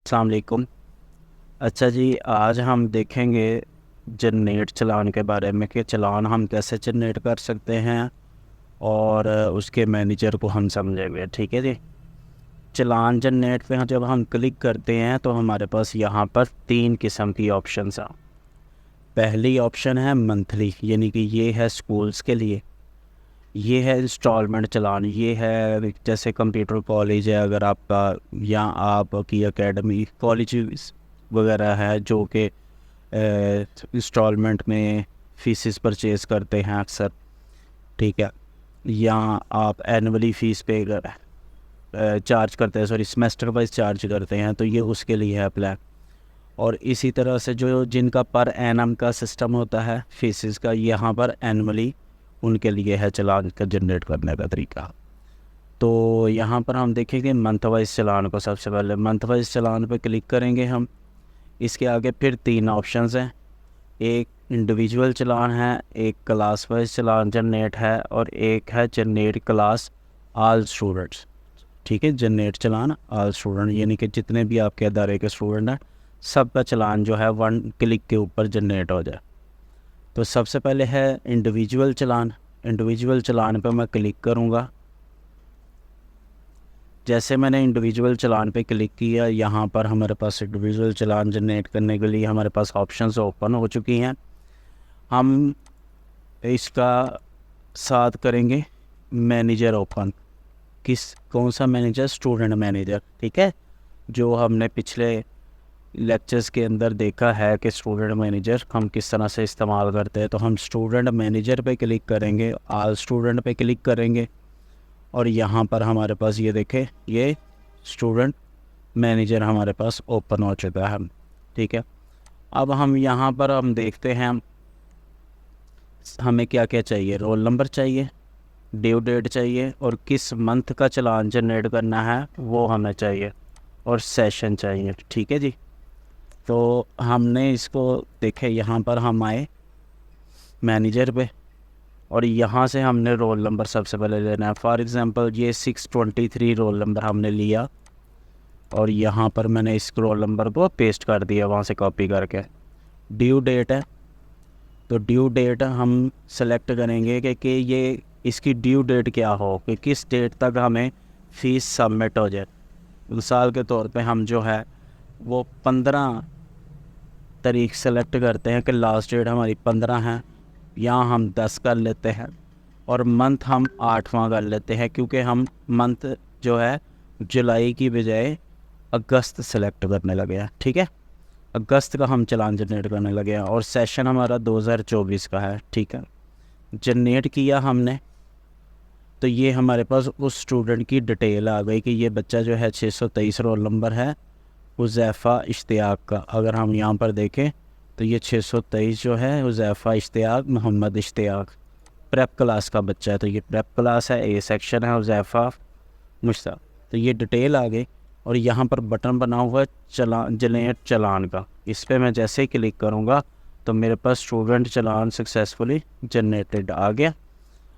अस्सलाम वालेकुम। अच्छा जी, आज हम देखेंगे जनरेट चालान के बारे में कि चालान हम कैसे जनरेट कर सकते हैं और उसके मैनेजर को हम समझेंगे। ठीक है जी। चालान जनरेट पे जब हम क्लिक करते हैं तो हमारे पास यहाँ पर 3 किस्म की ऑप्शंस हैं। पहली ऑप्शन है मंथली, यानी कि ये है स्कूल्स के लिए। ये है इंस्टॉलमेंट चालान, ये है जैसे कंप्यूटर कॉलेज है अगर आपका, या आपकी एकेडमी कॉलेज वगैरह है जो कि इंस्टॉलमेंट में फीसिस परचेज़ करते हैं अक्सर। ठीक है। या आप एनुअली फ़ीस पे चार्ज करते हैं, सॉरी सेमेस्टर वाइज चार्ज करते हैं, तो ये उसके लिए है प्लान। और इसी तरह से जो जिनका पर एनम का सिस्टम होता है फीसिस का, यहाँ पर एनुअली उनके लिए है चालान का जनरेट करने का तरीका। तो यहाँ पर हम देखेंगे मंथ वाइज चालान को। सबसे पहले मंथ वाइज चालान पे क्लिक करेंगे हम। इसके आगे फिर 3 ऑप्शंस हैं, एक इंडिविजुअल चालान है, एक क्लास वाइज चालान जनरेट है, और एक है जनरेट क्लास आल स्टूडेंट्स। ठीक है, जनरेट चालान आल स्टूडेंट, यानी कि जितने भी आपके अदारे के स्टूडेंट हैं सबका चालान जो है 1 क्लिक के ऊपर जनरेट हो जाए। तो सबसे पहले है इंडिविजुअल चालान। इंडिविजुअल चालान पर मैं क्लिक करूँगा। जैसे मैंने इंडिविजुअल चालान पे क्लिक किया, यहाँ पर हमारे पास इंडिविजुअल चालान जनरेट करने के लिए हमारे पास ऑप्शंस ओपन हो चुकी हैं। हम इसका साथ करेंगे मैनेजर ओपन। कौन सा मैनेजर? Student manager. ठीक है, जो हमने पिछले लेक्चर्स के अंदर देखा है कि स्टूडेंट मैनेजर हम किस तरह से इस्तेमाल करते हैं। तो हम स्टूडेंट मैनेजर पे क्लिक करेंगे, ऑल स्टूडेंट पे क्लिक करेंगे, और यहाँ पर हमारे पास ये देखें, ये स्टूडेंट मैनेजर हमारे पास ओपन हो चुका है। ठीक है, अब हम यहाँ पर हम देखते हैं हमें क्या क्या चाहिए। रोल नंबर चाहिए, ड्यू डेट चाहिए, और किस मंथ का चालान जनरेट करना है वो हमें चाहिए, और सेशन चाहिए। ठीक है जी। तो हमने इसको देखे, यहाँ पर हम आए मैनेजर पे, और यहाँ से हमने रोल नंबर सबसे पहले लेना है। फॉर एग्ज़ाम्पल ये 623 रोल नंबर हमने लिया, और यहाँ पर मैंने इस रोल नंबर को पेस्ट कर दिया वहाँ से कॉपी करके। ड्यू डेट है, तो ड्यू डेट हम सेलेक्ट करेंगे कि ये इसकी ड्यू डेट क्या हो, कि किस डेट तक हमें फ़ीस सबमिट हो जाए। मिसाल के तौर पे हम जो है वो 15 तारीख सेलेक्ट करते हैं कि लास्ट डेट हमारी 15 है, या हम 10 कर लेते हैं, और मंथ हम 8वां कर लेते हैं, क्योंकि हम मंथ जो है जुलाई की बजाय अगस्त सेलेक्ट करने लगे हैं। ठीक है, अगस्त का हम चालान जनरेट करने लगे हैं, और सेशन हमारा 2024 का है। ठीक है, जनरेट किया हमने, तो ये हमारे पास उस स्टूडेंट की डिटेल आ गई कि ये बच्चा जो है 623 रोल नंबर है हुज़ैफ़ा इश्तियाक का। अगर हम यहाँ पर देखें तो ये 623 जो है हुज़ैफ़ा इश्तियाक मोहम्मद इश्तियाक प्रेप क्लास का बच्चा है। तो ये प्रेप क्लास है, ए सेक्शन है हुज़ैफ़ा मुश्ताक। तो ये डिटेल आ गई, और यहाँ पर बटन बना हुआ है चालान, जनरेट चालान का। इस पर मैं जैसे ही क्लिक करूँगा तो मेरे पास स्टूडेंट चालान सक्सेसफुली जनरेटेड आ गया।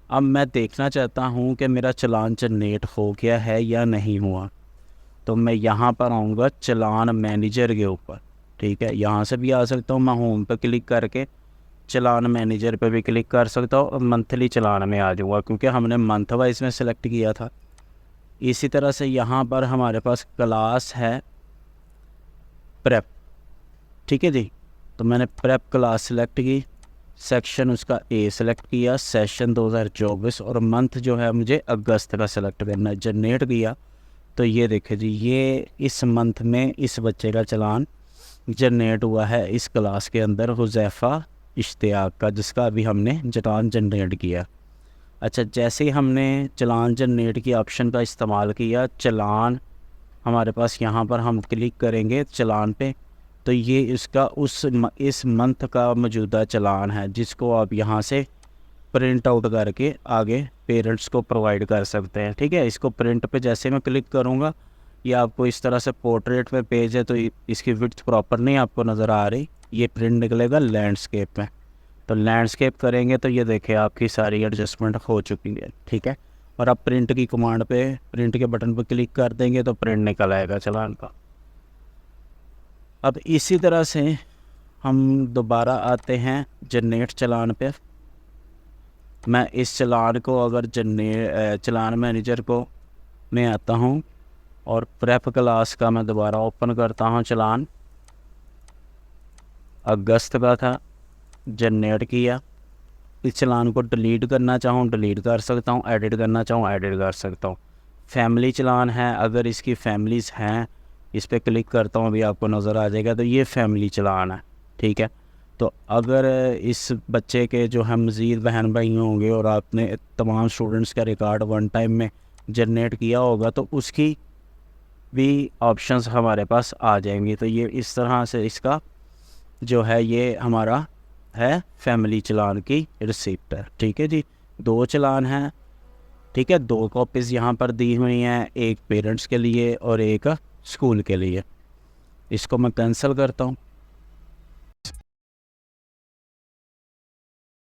अब मैं देखना चाहता हूँ कि मेरा चालान जनरेट हो गया है या नहीं हुआ, तो मैं यहाँ पर आऊँगा चालान मैनेजर के ऊपर। ठीक है, यहाँ से भी आ सकता हूँ, मैं होम पर क्लिक करके चालान मैनेजर पे भी क्लिक कर सकता हूँ, और मंथली चालान में आ जाऊँगा क्योंकि हमने मंथ वाइज में सेलेक्ट किया था। इसी तरह से यहाँ पर हमारे पास क्लास है प्रेप। ठीक है जी, तो मैंने प्रेप क्लास सेलेक्ट की, सेक्शन उसका ए सेलेक्ट किया, सेशन 2024, और मंथ जो है मुझे अगस्त का सेलेक्ट करना है। जनरेट किया, तो ये देखे जी, ये इस मंथ में इस बच्चे का चालान जनरेट हुआ है इस क्लास के अंदर हुज़ैफ़ा इश्तियाक का, जिसका अभी हमने चालान जनरेट किया। अच्छा, जैसे ही हमने चालान जनरेट की ऑप्शन का इस्तेमाल किया, चालान हमारे पास यहाँ पर हम क्लिक करेंगे चालान पे, तो ये इसका इस मंथ का मौजूदा चालान है, जिसको आप यहाँ से प्रिंट आउट करके आगे पेरेंट्स को प्रोवाइड कर सकते हैं। ठीक है, इसको प्रिंट पे जैसे मैं क्लिक करूँगा, ये आपको इस तरह से पोर्ट्रेट में पेज है, तो इसकी विड्थ प्रॉपर नहीं आपको नज़र आ रही, ये प्रिंट निकलेगा लैंडस्केप में। तो लैंडस्केप करेंगे तो ये देखें आपकी सारी एडजस्टमेंट हो चुकी है। ठीक है, और आप प्रिंट की कमांड पे, प्रिंट के बटन पर क्लिक कर देंगे तो प्रिंट निकल आएगा चालान का। अब इसी तरह से हम दोबारा आते हैं जनरेट चलान पे। मैं इस चलान को अगर चलान मैनेजर को में आता हूँ और प्रेप क्लास का मैं दोबारा ओपन करता हूँ। चलान अगस्त का था, जनरेट किया। इस चलान को डिलीट करना चाहूँ डिलीट कर सकता हूँ, एडिट करना चाहूँ एडिट कर सकता हूँ। फैमिली चलान है, अगर इसकी फैमिलीज़ हैं, इस पर क्लिक करता हूँ, अभी आपको नज़र आ जाएगा। तो ये फैमिली चलान है, ठीक है। तो अगर इस बच्चे के जो है मज़ीद बहन भाई होंगे और आपने तमाम स्टूडेंट्स का रिकॉर्ड वन टाइम में जनरेट किया होगा तो उसकी भी ऑप्शंस हमारे पास आ जाएंगी। तो ये इस तरह से इसका जो है ये हमारा है फैमिली चलान की रिसिप्ट है, ठीक है जी। 2 चलान हैं, ठीक है। 2 कॉपीज़ यहाँ पर दी हुई हैं, एक पेरेंट्स के लिए और एक स्कूल के लिए। इसको मैं कैंसिल करता हूँ।